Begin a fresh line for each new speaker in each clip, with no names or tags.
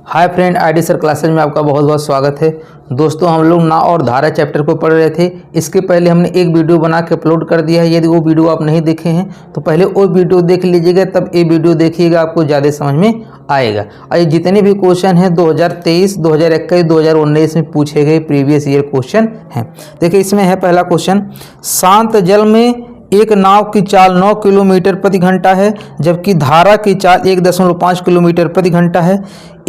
Hi friend, ID sir classes में आपका बहुत बहुत स्वागत है। दोस्तों, हम लोग ना और धारा चैप्टर को पढ़ रहे थे। इसके पहले हमने एक वीडियो बना के अपलोड कर दिया है। यदि वो वीडियो आप नहीं देखे हैं तो पहले वो वीडियो देख लीजिएगा, तब ये वीडियो देखिएगा, आपको ज़्यादा समझ में आएगा। और ये जितने भी क्वेश्चन हैं 2023, 2021, 2019 में पूछे गए प्रीवियस ईयर क्वेश्चन हैं। देखिए, इसमें है पहला क्वेश्चन, शांत जल में एक नाव की चाल 9 किलोमीटर प्रति घंटा है, जबकि धारा की चाल 1.5 किलोमीटर प्रति घंटा है।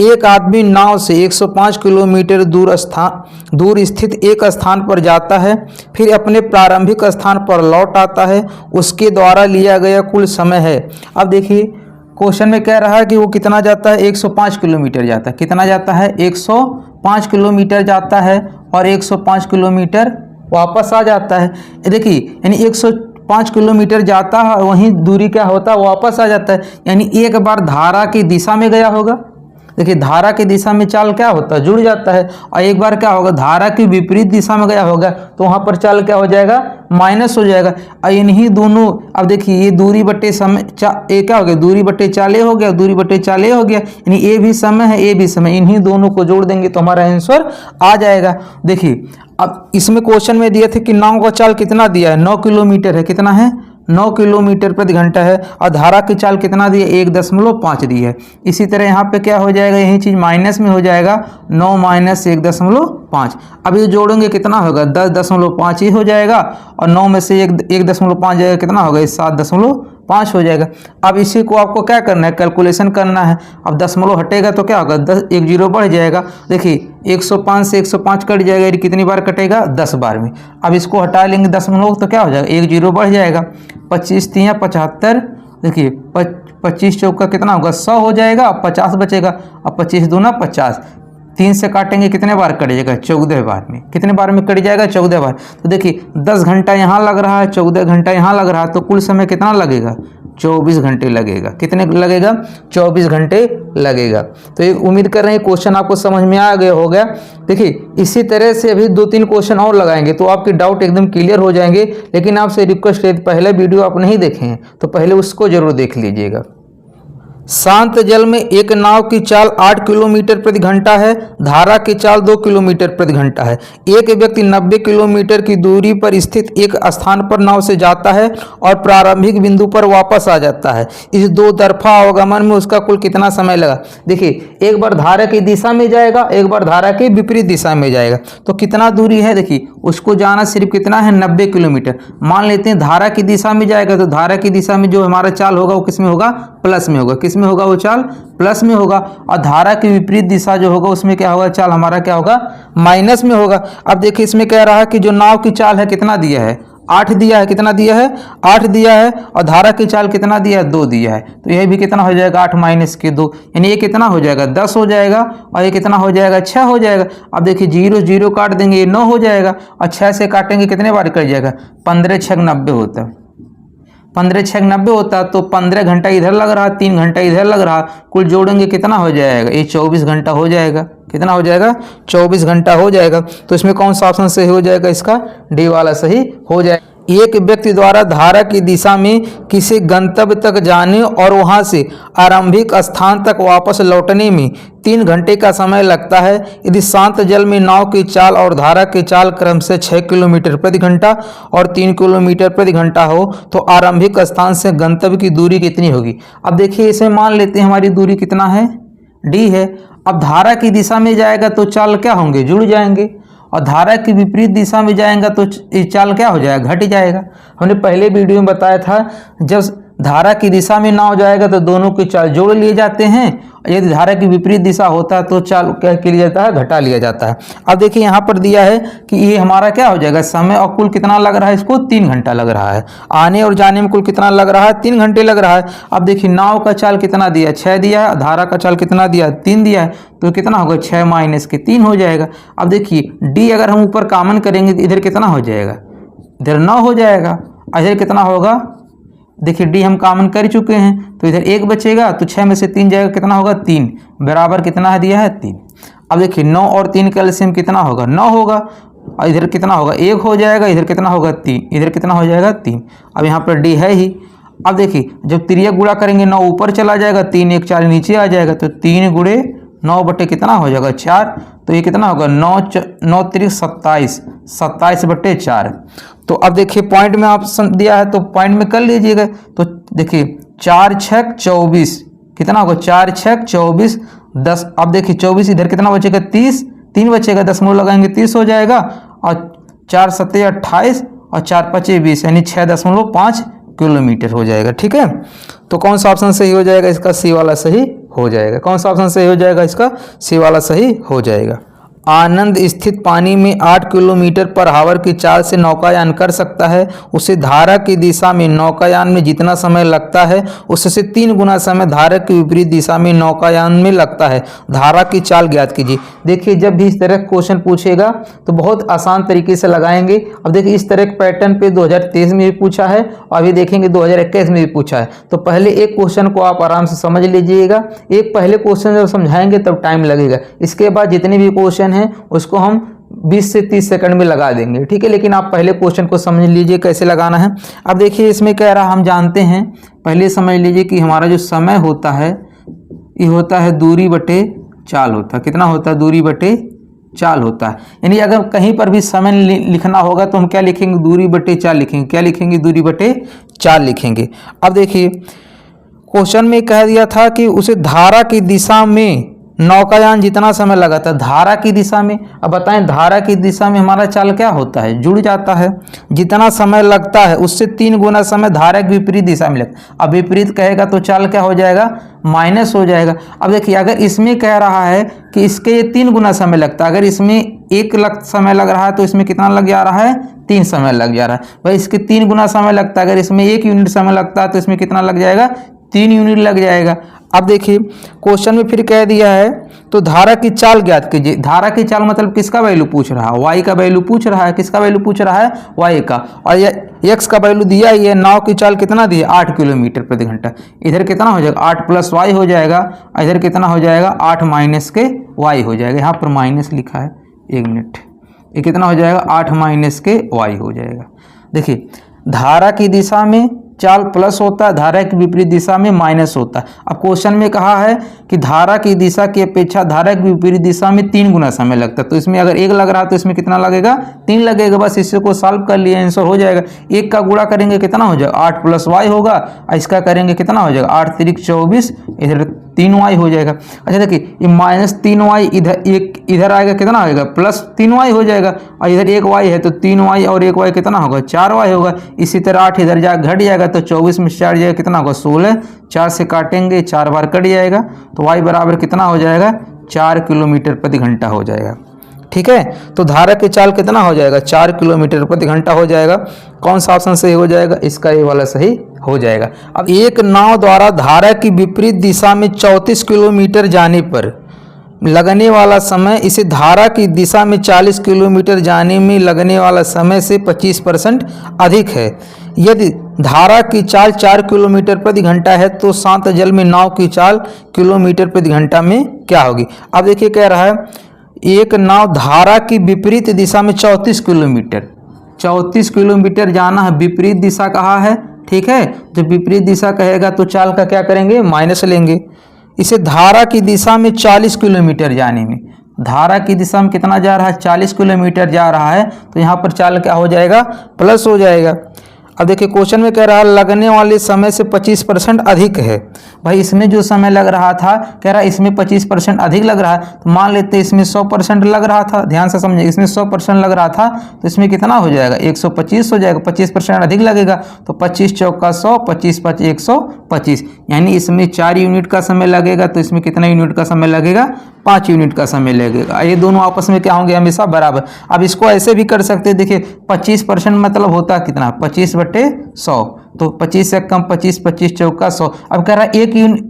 एक आदमी नाव से 105 किलोमीटर दूर स्थित एक स्थान पर जाता है, फिर अपने प्रारंभिक स्थान पर लौट आता है। उसके द्वारा लिया गया कुल समय है। अब देखिए, क्वेश्चन में कह रहा है कि वो कितना जाता है, 105 किलोमीटर जाता है। कितना जाता है? 105 किलोमीटर जाता है और 105 किलोमीटर वापस आ जाता है। देखिए, यानी 105 किलोमीटर जाता है, वहीं दूरी क्या होता है, वापस आ जाता है। यानी एक बार धारा की दिशा में गया होगा। देखिए, धारा की दिशा में चाल क्या होता है, जुड़ जाता है। और एक बार क्या होगा, धारा की विपरीत दिशा में गया होगा तो वहाँ पर चाल क्या हो जाएगा, माइनस हो जाएगा। और इन्हीं दोनों, अब देखिए, ये दूरी बट्टे समय ये क्या हो गया, दूरी बट्टे चाल हो गया, दूरी बट्टे चाल हो गया। यानी ये भी समय है, ये भी समय, इन्हीं दोनों को जोड़ देंगे तो हमारा आंसर आ जाएगा। देखिए, अब इसमें क्वेश्चन में दिया था कि नाव का चाल कितना दिया है, 9 किलोमीटर है। कितना है? 9 किलोमीटर प्रति घंटा है। और धारा की चाल कितना दी है, 1.5 दी है। इसी तरह यहाँ पे क्या हो जाएगा, यही चीज़ माइनस में हो जाएगा, 9 माइनस 1.5। अब ये जोड़ेंगे कितना होगा, 10.5 ही हो जाएगा। और 9 में से 1.5 जाएगा, कितना होगा, 7.5 हो जाएगा। अब इसी को आपको क्या करना है, कैलकुलेशन करना है। अब दशमलव हटेगा तो क्या होगा, 1 जीरो बढ़ जाएगा। देखिए, 105 से 105 कट जाएगा, ये कितनी बार कटेगा, 10 बार में। अब इसको हटा लेंगे दशमलव तो क्या हो जाएगा, 1 जीरो बढ़ जाएगा। 25 तियाँ 75, देखिए 25 चौका कितना होगा, 100 हो जाएगा। 50 बचेगा। अब 25 दूना 50, 3 से काटेंगे, कितने बार कट जाएगा, 14 बार में। कितने बार में कट जाएगा, 14 बार। तो देखिए, 10 घंटा यहाँ लग रहा है, 14 घंटा यहाँ लग रहा है, तो कुल समय कितना लगेगा, 24 घंटे लगेगा। कितने लगेगा, 24 घंटे लगेगा। तो ये उम्मीद कर रहे हैं क्वेश्चन आपको समझ में आ गया होगा। देखिए, इसी तरह से अभी 2-3 क्वेश्चन और लगाएंगे तो आपके डाउट एकदम क्लियर हो जाएंगे। लेकिन आपसे रिक्वेस्ट है, पहले वीडियो आप नहीं देखे हैं तो पहले उसको जरूर देख लीजिएगा। शांत जल में एक नाव की चाल 8 किलोमीटर प्रति घंटा है, धारा की चाल 2 किलोमीटर प्रति घंटा है। एक व्यक्ति 90 किलोमीटर की दूरी पर स्थित एक स्थान पर नाव से जाता है और प्रारंभिक बिंदु पर वापस आ जाता है। इस दो तरफा अवगमन में उसका कुल कितना समय लगा। देखिए, एक बार धारा की दिशा में जाएगा, एक बार धारा की विपरीत दिशा में जाएगा, तो कितना दूरी है, देखिए उसको जाना सिर्फ कितना है, 90 किलोमीटर। मान लेते हैं धारा की दिशा में जाएगा तो धारा की दिशा में जो हमारा चाल होगा वो किस में होगा, प्लस में होगा। किस में होगा, वो चाल प्लस में होगा। और धारा की विपरीत दिशा जो होगा उसमें क्या होगा, चाल हमारा क्या होगा, माइनस में होगा। अब देखिए, इसमें कह रहा है कि जो नाव की चाल है कितना दिया है, 8 दिया है। कितना दिया है, 8 दिया है। और धारा की चाल कितना दिया है, 2 दिया है। तो यह भी कितना हो जाएगा, 8 माइनस के 2, यानी ये कितना हो जाएगा, 10 हो जाएगा। और ये कितना हो जाएगा, 6 हो जाएगा। अब देखिए, 0 0 काट देंगे, ये 9 हो जाएगा। और 6 से काटेंगे, कितने बार कट जाएगा, 15 6 90 होता है। 15 6 90 होता है। तो 15 घंटा इधर लग रहा है, 3 घंटा इधर लग रहा है, कुल जोड़ेंगे कितना हो जाएगा, ये 24 घंटा हो जाएगा। कितना हो जाएगा, 24 घंटा हो जाएगा। तो इसमें कौन सा ऑप्शन सही हो जाएगा, इसका डी वाला सही हो जाएगा। एक व्यक्ति द्वारा धारा की दिशा में किसी गंतव्य तक जाने और वहां से आरंभिक स्थान तक वापस लौटने में 3 घंटे का समय लगता है। यदि शांत जल में नाव की चाल और धारा की चाल क्रम से 6 किलोमीटर प्रति घंटा और 3 किलोमीटर प्रति घंटा हो तो आरंभिक स्थान से गंतव्य की दूरी कितनी होगी। अब देखिए, इसमें मान लेते हैं हमारी दूरी कितना है, डी है। अब धारा की दिशा में जाएगा तो चाल क्या होंगे, जुड़ जाएंगे। और धारा की विपरीत दिशा में जाएगा तो चाल क्या हो जाएगा, घट जाएगा। हमने पहले वीडियो में बताया था, जब धारा की दिशा में नाव जाएगा तो दोनों की चाल जोड़ लिए जाते हैं। यदि धारा की विपरीत दिशा होता है तो चाल क्या लिया जाता है, घटा लिया जाता है। अब देखिए, यहाँ पर दिया है कि ये हमारा क्या हो जाएगा, समय और कुल कितना लग रहा है, इसको 3 घंटा लग रहा है। आने और जाने में कुल कितना लग रहा है, 3 घंटे लग रहा है। अब देखिए, नाव का चाल कितना दिया, 6 दिया है। धारा का चाल कितना दिया, 3 दिया है। तो कितना होगा, 6 माइनस के 3 हो जाएगा। अब देखिए, डी अगर हम ऊपर कॉमन करेंगे तो इधर कितना हो जाएगा, इधर 9 हो जाएगा। इधर कितना होगा, देखिए डी हम कॉमन कर चुके हैं तो इधर 1 बचेगा। तो 6 में से 3 जाएगा, कितना होगा, 3 बराबर कितना है दिया है, 3। अब देखिए, 9 और 3 का एलसीएम कितना होगा, 9 होगा। और इधर कितना होगा, 1 हो जाएगा। इधर कितना होगा, 3। इधर कितना हो जाएगा, 3। अब यहाँ पर डी है ही। अब देखिए, जब तिरिया गुणा करेंगे 9 ऊपर चला जाएगा, 3 1 4 नीचे आ जाएगा। तो 3 गुणे 9 बटे कितना हो जाएगा 4, तो ये कितना होगा 9 3 27, 27 बटे 4। तो अब देखिए पॉइंट में ऑप्शन दिया है तो पॉइंट में कर लीजिएगा। तो देखिए 4 6 24 कितना होगा 4 6 24 10। अब देखिए 24 इधर कितना बचेगा 30, 3 बचेगा, दशमलव लगाएंगे 30 हो जाएगा, और 4 7 28 और 4 5 20 यानी 6.5 किलोमीटर हो जाएगा। ठीक है, तो कौन सा ऑप्शन सही हो जाएगा इसका? सी वाला सही हो जाएगा। कौन सा ऑप्शन सही हो जाएगा इसका? सी वाला सही हो जाएगा। आनंद स्थित पानी में 8 किलोमीटर पर आवर की चाल से नौकायान कर सकता है। उसे धारा की दिशा में नौकायान में जितना समय लगता है उससे 3 गुना समय धारा की विपरीत दिशा में नौकायान में लगता है। धारा की चाल ज्ञात कीजिए। देखिए जब भी इस तरह क्वेश्चन पूछेगा तो बहुत आसान तरीके से लगाएंगे। अब देखिए इस तरह के पैटर्न पे 2023 में भी पूछा है और अभी देखेंगे 2021 में भी पूछा है। तो पहले एक क्वेश्चन को आप आराम से समझ लीजिएगा। एक पहले क्वेश्चन जब समझाएंगे तब टाइम लगेगा, इसके बाद जितने भी क्वेश्चन है उसको हम 20 से 30 सेकंड में लगा देंगे। ठीक है, लेकिन आप पहले क्वेश्चन को समझ लीजिए कैसे लगाना है। अब देखिए इसमें कह रहा हम जानते हैं, पहले समझ लीजिए कि हमारा जो समय होता है ये होता है दूरी बटे चाल होता है। कितना होता है? दूरी बटे चाल होता है। यानी अगर कहीं पर भी समय लिखना होगा तो हम क्या लिखेंगे? दूरी बटे चाल लिखेंगे। क्या लिखेंगे? दूरी बटे चाल लिखेंगे। अब देखिए क्वेश्चन में कह दिया था कि उसे धारा की दिशा में नौकायान जितना समय लगा था, धारा की दिशा में। अब बताएं धारा की दिशा में हमारा चाल क्या होता है? जुड़ जाता है। जितना समय लगता है उससे 3 गुना समय धारा की विपरीत दिशा में लगता। अब विपरीत कहेगा तो चाल क्या हो जाएगा? माइनस हो जाएगा। अब देखिए अगर इसमें कह रहा है कि इसके ये 3 गुना समय लगता है, अगर इसमें 1 समय लग रहा है तो इसमें कितना लग जा रहा है? 3 समय लग जा रहा है। भाई इसके 3 गुना समय लगता है, अगर इसमें 1 यूनिट समय लगता है तो इसमें कितना लग जाएगा? 3 यूनिट लग जाएगा। अब देखिए क्वेश्चन में फिर कह दिया है तो धारा की चाल ज्ञात कीजिए। धारा की चाल मतलब किसका वैल्यू पूछ रहा है? वाई का वैल्यू पूछ रहा है। किसका वैल्यू पूछ रहा है? वाई का। और ये एक्स का वैल्यू दिया ही है। नाव की चाल कितना दी है? 8 किलोमीटर प्रति घंटा। इधर कितना हो जाएगा? 8 + वाई हो जाएगा। इधर कितना हो जाएगा? 8 - के वाई हो जाएगा। यहाँ पर माइनस लिखा है, 1 मिनट, ये कितना हो जाएगा? 8 - के वाई हो जाएगा। देखिए धारा की दिशा में चाल प्लस होता है, धारा की विपरीत दिशा में माइनस होता है। अब क्वेश्चन में कहा है कि धारा की दिशा की अपेक्षा धारा की विपरीत दिशा में 3 गुना समय लगता है। तो इसमें अगर 1 लग रहा है तो इसमें कितना लगेगा? 3 लगेगा। बस इसी को सॉल्व कर लिए, आंसर हो जाएगा। 1 का गुणा करेंगे कितना हो जाएगा? 8 + वाई होगा। इसका करेंगे कितना हो जाएगा? 8 3 24, इधर 3 वाई हो जाएगा। अच्छा देखिए ये -3 वाई इधर आएगा, कितना आएगा? +3 वाई हो जाएगा। और इधर 1 वाई है तो 3 वाई और 1 वाई कितना होगा? 4 वाई होगा। इसी तरह 8 इधर जा घट जाएगा तो 24 में 4 जाएगा, कितना होगा? 16। 4 से काटेंगे, 4 बार कट जाएगा तो वाई बराबर कितना हो जाएगा? 4 किलोमीटर प्रति घंटा हो जाएगा। ठीक है, तो धारा की चाल कितना हो जाएगा? 4 किलोमीटर प्रति घंटा हो जाएगा। कौन सा ऑप्शन सही हो जाएगा? इसका ये वाला सही हो जाएगा। अब एक नाव द्वारा धारा की विपरीत दिशा में 34 किलोमीटर जाने पर लगने वाला समय इसे धारा की दिशा में 40 किलोमीटर जाने में लगने वाला समय से 25% अधिक है। यदि धारा की चाल 4 किलोमीटर प्रति घंटा है तो शांत जल में नाव की चाल किलोमीटर प्रति घंटा में क्या होगी? अब देखिए कह रहा है एक नाव धारा की विपरीत दिशा में 34 किलोमीटर जाना है। विपरीत दिशा कहा है, ठीक है, जब विपरीत दिशा कहेगा तो चाल का क्या करेंगे? माइनस लेंगे। इसे धारा की दिशा में 40 किलोमीटर जाने में, धारा की दिशा में कितना जा रहा है? 40 किलोमीटर जा रहा है तो यहाँ पर चाल क्या हो जाएगा? प्लस हो जाएगा। अब देखिए क्वेश्चन में कह रहा है लगने वाले समय से 25% अधिक है। भाई इसमें जो समय लग रहा था, कह रहा है इसमें 25% अधिक लग रहा है। तो मान लेते हैं इसमें 100% लग रहा था। ध्यान से समझिए, इसमें 100% लग रहा था तो इसमें कितना हो जाएगा? 125 हो जाएगा। 25% अधिक लगेगा तो 25 चौका 100, 25 5 125, यानी इसमें 4 यूनिट का समय लगेगा तो इसमें कितना यूनिट का समय लगेगा? 5 यूनिट का समय लगेगा। ये दोनों आपस में क्या होंगे? हमेशा बराबर। अब इसको ऐसे भी कर सकते हैं। देखिए 25% मतलब होता है कितना? 25/100, तो 25 से कम 25, 25 चौका 100। अब कह रहा है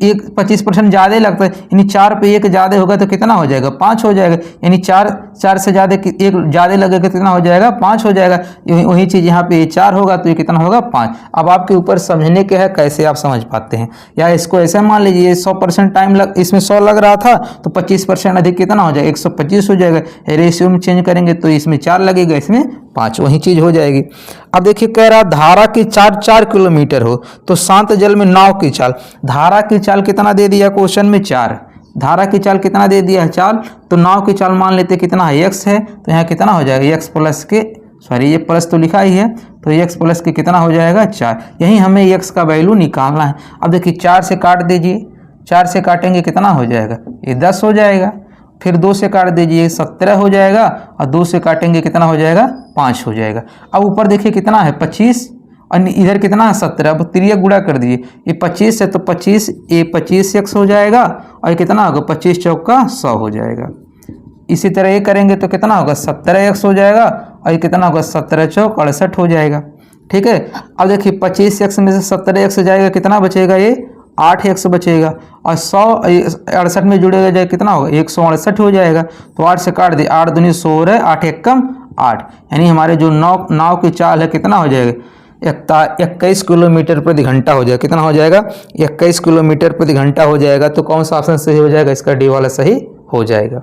एक 25% ज़्यादा लगता है, यानी 4 पे 1 ज़्यादा होगा तो कितना हो जाएगा? 5 हो जाएगा। यानी 4 से ज़्यादा 1 ज़्यादा लगेगा कितना हो जाएगा? 5 हो जाएगा। वही चीज़ यहाँ पे 4 होगा तो ये कितना होगा? 5। अब आपके ऊपर समझने के है कैसे आप समझ पाते हैं। या इसको ऐसे मान लीजिए 100% टाइम इसमें 100 लग रहा था तो 25% अधिक कितना हो जाएगा? 125 हो जाएगा। रेशियो में चेंज करेंगे तो इसमें 4 लगेगा, इसमें 5, वही चीज हो जाएगी। अब देखिए कह रहा धारा की 4 किलोमीटर हो तो शांत जल में नाव की चाल, धारा की चाल कितना दे दिया क्वेश्चन में? 4। धारा की चाल कितना दे दिया है चाल, तो नाव की चाल मान लेते कितना है x है, तो यहाँ कितना हो जाएगा x प्लस के, सॉरी ये प्लस तो लिखा ही है, तो x प्लस के कितना हो जाएगा 4। यही हमें x का वैल्यू निकालना है। अब देखिए 4 से काट दीजिए, 4 से काटेंगे कितना हो जाएगा, ये 10 हो जाएगा। फिर 2 से काट दीजिए 17 हो जाएगा, और 2 से काटेंगे कितना हो जाएगा 5 हो जाएगा। अब ऊपर देखिए कितना है 25, और इधर कितना है 17। अब तिरिया गुणा कर दीजिए, ये 25 है तो 25 ये 25x हो जाएगा, और ये कितना होगा 25 चौका 100 हो जाएगा। इसी तरह ये करेंगे तो कितना होगा 17x हो जाएगा, और ये कितना होगा 17 चौक 68 हो जाएगा। ठीक है, अब देखिए 25x में से 17x जाएगा कितना बचेगा, ये 8x बचेगा, और 100 68 में जुड़ेगा जाए कितना होगा 168 हो जाएगा। तो 8 से काट दिए, 8 दूनी 16, 8 एक कम 8, यानी हमारे जो नाव की चाल है कितना हो जाएगा 21 किलोमीटर प्रति घंटा हो जाएगा। कितना हो जाएगा 21 किलोमीटर प्रति घंटा हो जाएगा। तो कौन सा ऑप्शन सही हो जाएगा, इसका डी वाला सही हो जाएगा।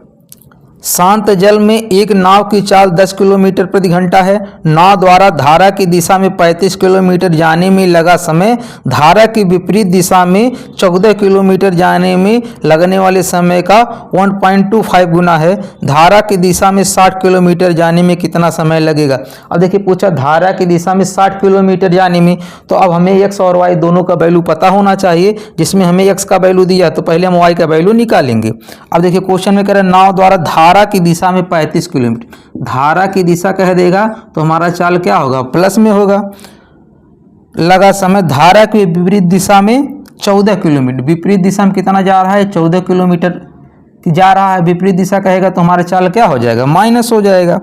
शांत जल में एक नाव की चाल 10 किलोमीटर प्रति घंटा है। नाव द्वारा धारा की दिशा में 35 किलोमीटर जाने में लगा समय धारा की विपरीत दिशा में 14 किलोमीटर जाने में लगने वाले समय का 1.25 गुना है। धारा की दिशा में 60 किलोमीटर जाने में कितना समय लगेगा। अब देखिए पूछा धारा की दिशा में 60 किलोमीटर जाने में, तो अब हमें x और y दोनों का वैल्यू पता होना चाहिए। जिसमें हमें x का वैल्यू दिया तो पहले हम y का वैल्यू निकालेंगे। अब देखिए क्वेश्चन में कह रहे हैं नाव द्वारा धारा की दिशा में 35 किलोमीटर, धारा की दिशा कह देगा तो हमारा चाल क्या होगा प्लस में होगा। लगा समय धारा की विपरीत दिशा में 14 किलोमीटर, विपरीत दिशा में कितना जा रहा है 14 किलोमीटर जा रहा है। विपरीत दिशा कहेगा तो हमारा चाल क्या हो जाएगा माइनस हो जाएगा।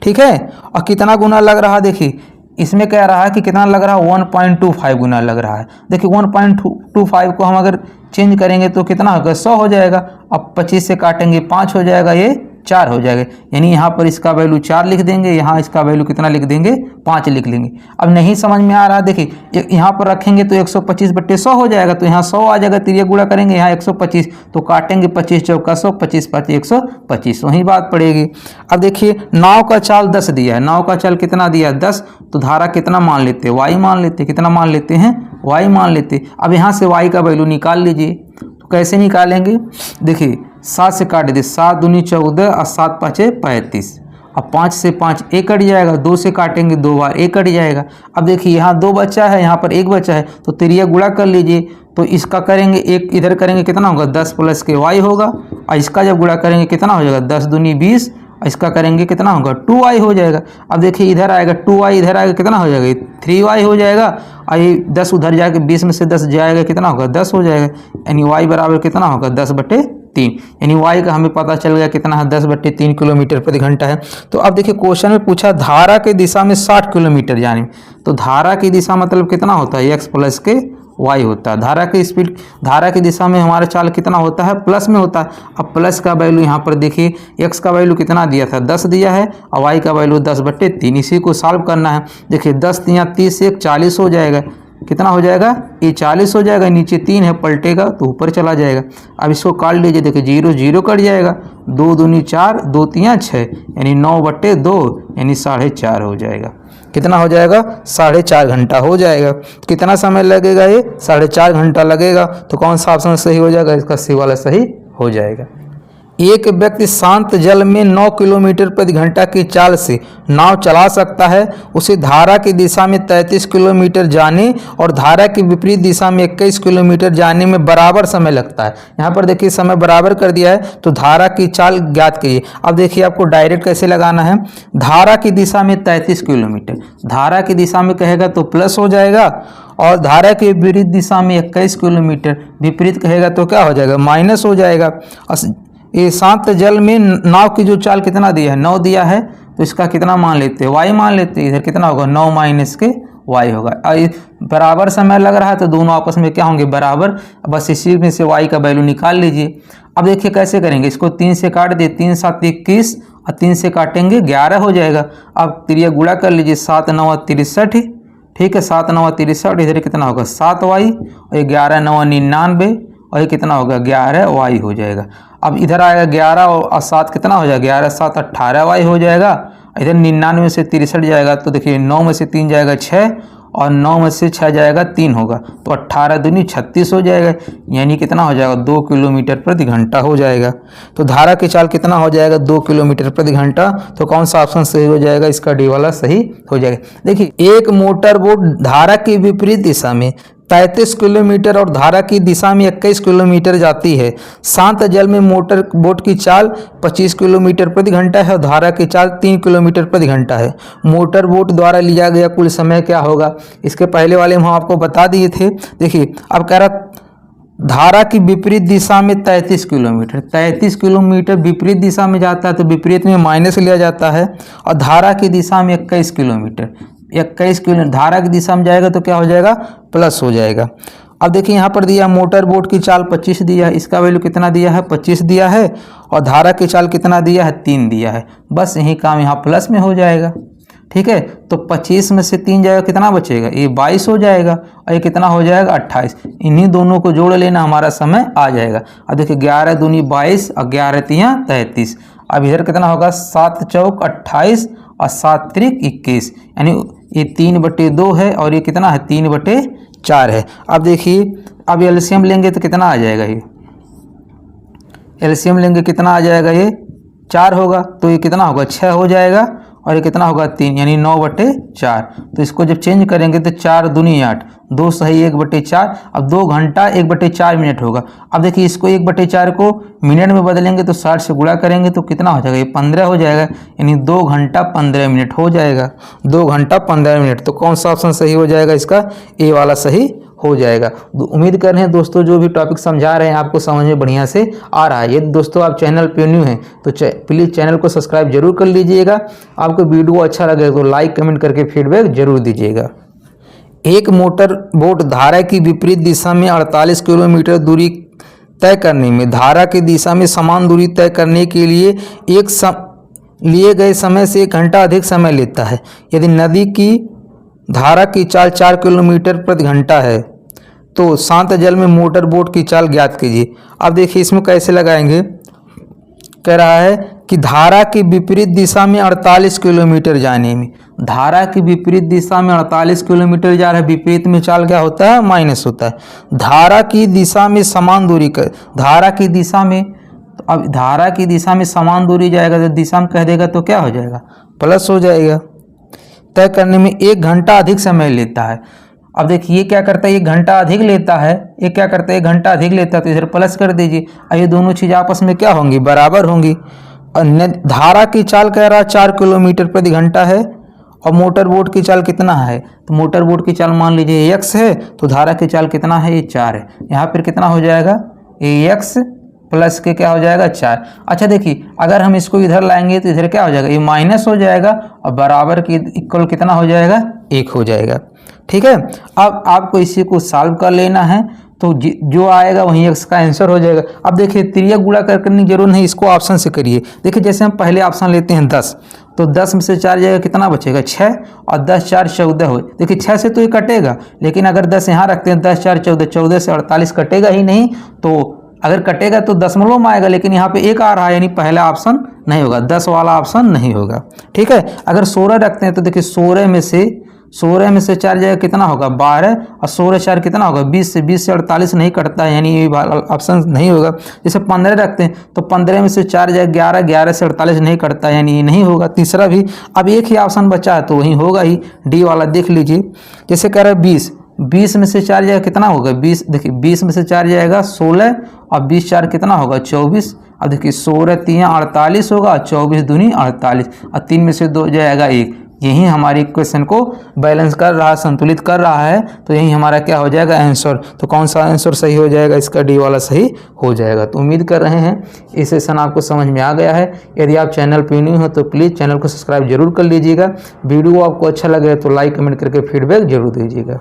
ठीक है, और कितना गुना लग रहा है, देखिए इसमें कह रहा है कि कितना लग रहा है 1.25 गुना लग रहा है। देखिए 1.25 को हम अगर चेंज करेंगे तो कितना होगा 100 हो जाएगा। अब 25 से काटेंगे 5 हो जाएगा, ये 4 हो जाएगा। यानी यहाँ पर इसका वैल्यू 4 लिख देंगे, यहाँ इसका वैल्यू कितना लिख देंगे 5 लिख लेंगे। अब नहीं समझ में आ रहा, देखिए यहाँ पर रखेंगे तो 125/100 हो जाएगा, तो यहाँ 100 आ जाएगा। तिरिया गुणा करेंगे यहाँ 125, तो काटेंगे 25 चौका 100, 25 5 125, वही बात पड़ेगी। अब देखिए नाव का चाल 10 दिया है, नाव का चाल कितना दिया है 10, तो धारा कितना मान लेते हैं y मान लेते, कितना मान लेते हैं y मान लेते। अब यहाँ से y का वैल्यू निकाल लीजिए, तो कैसे निकालेंगे, देखिए 7 से काट दीजिए, 7 दूनी 14 और 7 5 35। अब 5 से 5 एक कट जाएगा, 2 से काटेंगे 2 बार एक कट जाएगा। अब देखिए यहाँ 2 बचा है, यहाँ पर 1 बचा है, तो तिरिया गुणा कर लीजिए। तो इसका करेंगे एक इधर करेंगे कितना होगा 10 प्लस के y होगा, और इसका जब गुणा करेंगे कितना हो जाएगा 10 दूनी 20, इसका करेंगे कितना होगा 2y हो जाएगा। अब देखिए इधर आएगा 2y, इधर आएगा कितना हो जाएगा 3y हो जाएगा, और ये 10 उधर जाके 20 में से 10 जाएगा कितना होगा 10 हो जाएगा। यानी y बराबर कितना होगा 10/3, यानी y का हमें पता चल गया कितना है 10/3 किलोमीटर प्रति घंटा है। तो अब देखिए क्वेश्चन में पूछा धारा की दिशा में 60 किलोमीटर जाने में, तो धारा की दिशा मतलब कितना होता है x प्लस के y होता है। धारा की स्पीड, धारा की दिशा में हमारा चाल कितना होता है प्लस में होता है। अब प्लस का वैल्यू यहाँ पर देखिए x का वैल्यू कितना दिया था 10 दिया है, और y का वैल्यू 10/3, इसी को सॉल्व करना है। देखिए 10 या 30 से 40 हो जाएगा, कितना हो जाएगा ये 40 हो जाएगा, नीचे 3 है पलटेगा तो ऊपर चला जाएगा। अब इसको काट लीजिए, देखिए 0 0 कट जाएगा, 2 दूनी 4, 2 3 6, यानी 9/2 यानी 4.5 हो जाएगा। कितना हो जाएगा 4.5 घंटा हो जाएगा। कितना समय लगेगा ये 4.5 घंटा लगेगा। तो कौन सा ऑप्शन सही हो जाएगा, इसका सी वाला सही हो जाएगा। एक व्यक्ति शांत जल में 9 किलोमीटर प्रति घंटा की चाल से नाव चला सकता है। उसे धारा की दिशा में 33 किलोमीटर जाने और धारा की विपरीत दिशा में 21 किलोमीटर जाने में बराबर समय लगता है। यहाँ पर देखिए समय बराबर कर दिया है, तो धारा की चाल ज्ञात कीजिए। अब देखिए आपको डायरेक्ट कैसे लगाना है, धारा की दिशा में 33 किलोमीटर, धारा की दिशा में कहेगा तो प्लस हो जाएगा, और धारा के विपरीत दिशा में 21 किलोमीटर, विपरीत कहेगा तो क्या हो जाएगा माइनस हो जाएगा। ये शांत जल में नाव की जो चाल कितना दिया है 9 दिया है, तो इसका कितना मान लेते हैं y मान लेते हैं। इधर कितना होगा 9 माइनस के y होगा। बराबर समय लग रहा है तो दोनों आपस में क्या होंगे बराबर। बस इसी में से y का वैल्यू निकाल लीजिए। अब देखिए कैसे करेंगे, इसको 3 से काट दिए, 3 7 21, और 3 से काटेंगे 11 हो जाएगा। अब तिरिया गुणा कर लीजिए, 7 9 63, ठीक है 7 9 63, इधर कितना होगा 7y, और 11 9 99, और ये कितना होगा 11y हो जाएगा। अब इधर आएगा 11 और 7 कितना हो जाएगा 11 7 18y हो जाएगा। इधर 99 में से 63 जाएगा, तो देखिए 9 में से 3 जाएगा 6, और 9 में से 6 जाएगा 3 होगा, तो 18 दूनी 36 हो जाएगा, यानी कितना हो जाएगा 2 किलोमीटर प्रति घंटा हो जाएगा। तो धारा की चाल कितना हो जाएगा 2 किलोमीटर प्रति घंटा। तो कौन सा ऑप्शन सही हो जाएगा, इसका डी वाला सही हो जाएगा। देखिए एक मोटर बोट धारा की विपरीत दिशा में 33 किलोमीटर और धारा की दिशा में 21 किलोमीटर जाती है। शांत जल में मोटर बोट की चाल 25 किलोमीटर प्रति घंटा है और धारा की चाल 3 किलोमीटर प्रति घंटा है। मोटर बोट द्वारा लिया गया कुल समय क्या होगा, इसके पहले वाले हम आपको बता दिए थे। देखिए अब कह रहा धारा की विपरीत दिशा में 33 किलोमीटर, 33 किलोमीटर विपरीत दिशा में जाता है तो विपरीत में माइनस लिया जाता है, और धारा की दिशा में 21 किलोमीटर, 21 किलोमीटर धारा की दिशा में जाएगा तो क्या हो जाएगा प्लस हो जाएगा। अब देखिए यहाँ पर दिया मोटर बोट की चाल 25 दिया है, इसका वैल्यू कितना दिया है 25 दिया है, और धारा की चाल कितना दिया है 3 दिया है, बस यही काम यहाँ प्लस में हो जाएगा। ठीक है, तो 25 में से 3 जाएगा कितना बचेगा, ये 22 हो जाएगा, और ये कितना हो जाएगा 28। इन्हीं दोनों को जोड़ लेना, हमारा समय आ जाएगा। अब देखिए 11 दूनी 22 और 11 तियाँ 33। अब इधर कितना होगा 7 चौक 28 और 7 त्रिक 21, यानी ये 3/2 है और ये कितना है 3/4 है। अब देखिए अब एलसीएम लेंगे तो कितना आ जाएगा, ये एलसीएम लेंगे कितना आ जाएगा, ये 4 होगा, तो ये कितना होगा 6 हो जाएगा, और ये कितना होगा 3, यानी 9/4। तो इसको जब चेंज करेंगे तो 4 दूनी 8, 2 सही 1/4। अब 2 घंटा 1/4 मिनट होगा। अब देखिए इसको 1/4 को मिनट में बदलेंगे तो 60 से गुणा करेंगे तो कितना हो जाएगा, ये 15 हो जाएगा, यानी 2 घंटा 15 मिनट हो जाएगा, 2 घंटा 15 मिनट। तो कौन सा ऑप्शन सही हो जाएगा, इसका ए वाला सही हो जाएगा। उम्मीद कर रहे हैं दोस्तों जो भी टॉपिक समझा रहे हैं आपको समझ में बढ़िया से आ रहा है। यदि दोस्तों आप चैनल पे न्यू हैं तो प्लीज़ चैनल को सब्सक्राइब जरूर कर लीजिएगा। आपको वीडियो अच्छा लगे तो लाइक कमेंट करके फीडबैक जरूर दीजिएगा। एक मोटर बोट धारा की विपरीत दिशा में 48 किलोमीटर दूरी तय करने में धारा की दिशा में समान दूरी तय करने के लिए लिए गए समय से 1 घंटा अधिक समय लेता है। यदि नदी की धारा की चाल 4 किलोमीटर प्रति घंटा है तो शांत जल में मोटर बोट की चाल ज्ञात कीजिए। अब देखिए इसमें कैसे लगाएंगे, कह रहा है कि धारा की विपरीत दिशा में 48 किलोमीटर जाने में, धारा की विपरीत दिशा में 48 किलोमीटर जा रहा है, विपरीत में चाल क्या होता है माइनस होता है। धारा की दिशा में समान दूरी कर, धारा की दिशा में, तो अब धारा की दिशा में समान दूरी जाएगा तो दिशा में कह देगा तो क्या हो जाएगा प्लस हो जाएगा। तय करने में 1 घंटा अधिक समय लेता है। अब देखिए ये क्या करता है, 1 घंटा अधिक लेता है, ये क्या करता है 1 घंटा अधिक लेता है, तो इधर प्लस कर दीजिए, और ये दोनों चीज़ आपस में क्या होंगी बराबर होंगी। और धारा की चाल कह रहा है 4 किलोमीटर प्रति घंटा है, और मोटर बोट की चाल कितना है, तो मोटर बोट की चाल मान लीजिए x है, तो धारा की चाल कितना है ये 4 है, यहाँ पर कितना हो जाएगा ये x प्लस के क्या हो जाएगा 4। अच्छा देखिए अगर हम इसको इधर लाएंगे तो इधर क्या हो जाएगा, ये माइनस हो जाएगा, और बराबर के इक्वल कितना हो जाएगा 1 हो जाएगा। ठीक है, अब आपको इसी को सॉल्व कर लेना है, तो जो आएगा वहीं x का आंसर हो जाएगा। अब देखिए त्रिया गुणा करने की जरूरत नहीं, इसको ऑप्शन से करिए। देखिए जैसे हम पहले ऑप्शन लेते हैं 10, तो 10 में से 4 जाएगा कितना बचेगा 6, और 10 4 14 हो। देखिए 6 से तो ये कटेगा, लेकिन अगर 10 यहाँ रखते हैं 10 4 14, 14 से 48 कटेगा ही नहीं, तो अगर कटेगा तो दशमलव में आएगा, लेकिन यहाँ पे 1 आ रहा है, यानी पहला ऑप्शन नहीं होगा, 10 वाला ऑप्शन नहीं होगा। ठीक है, अगर 16 रखते हैं तो देखिए 16 में से 4 जाएगा कितना होगा 12, और 16 4 कितना होगा 20 से 48 नहीं कटता है, यानी ये ऑप्शन नहीं होगा। जैसे 15 रखते हैं तो 15 में से 4 जाएगा 11, 11 से 48 नहीं कटता है, यानी ये नहीं होगा, तीसरा भी। अब एक ही ऑप्शन बचा है तो वही होगा ही, डी वाला देख लीजिए। जैसे कह रहा है 20 में से 4 जाएगा कितना होगा 20, देखिए 20 में से 4 जाएगा 16, और 20 4 कितना होगा 24। अब देखिए 16 3 48 होगा, 24 दूनी 48, और 3 में से 2 जाएगा 1। यही हमारी इक्वेशन को बैलेंस कर रहा है, संतुलित कर रहा है, तो यही हमारा क्या हो जाएगा आंसर। तो कौन सा आंसर सही हो जाएगा, इसका डी वाला सही हो जाएगा। तो उम्मीद कर रहे हैं ये सेशन आपको समझ में आ गया है। यदि आप चैनल पर न्यू हो तो प्लीज़ चैनल को सब्सक्राइब जरूर कर लीजिएगा। वीडियो आपको अच्छा लगे तो लाइक कमेंट करके फीडबैक जरूर दीजिएगा।